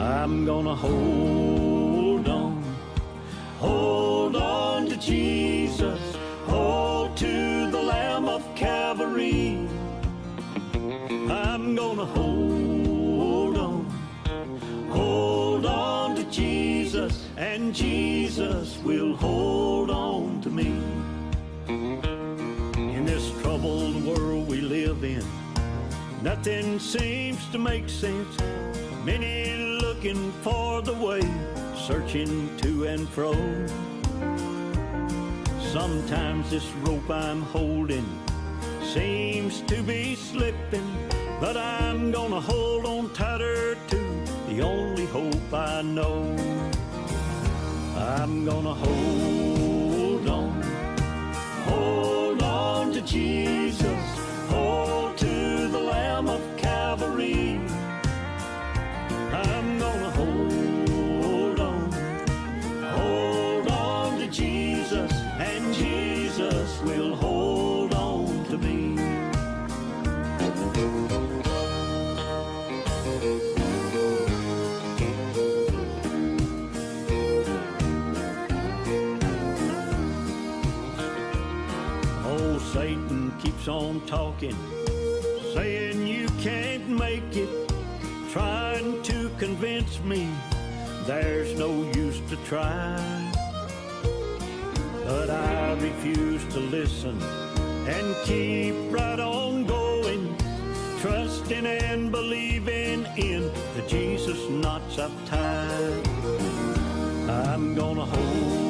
I'm gonna hold on to Jesus, hold to the Lamb of Calvary. I'm gonna hold on to Jesus, and Jesus will hold on to me. In this troubled world we live in, nothing seems to make sense. Many looking for the way, searching to and fro. Sometimes this rope I'm holding seems to be slipping, but I'm gonna hold on tighter to the only hope I know. I'm gonna hold on to Jesus, hold to the Lamb of Calvary. I'm gonna hold on to Jesus, and Jesus will hold on to me. Oh, Satan keeps on talking, saying you can't make it, trying to convince me there's no use to try. But I refuse to listen and keep right on going, trusting and believing in the Jesus knots I've tied. I'm gonna hold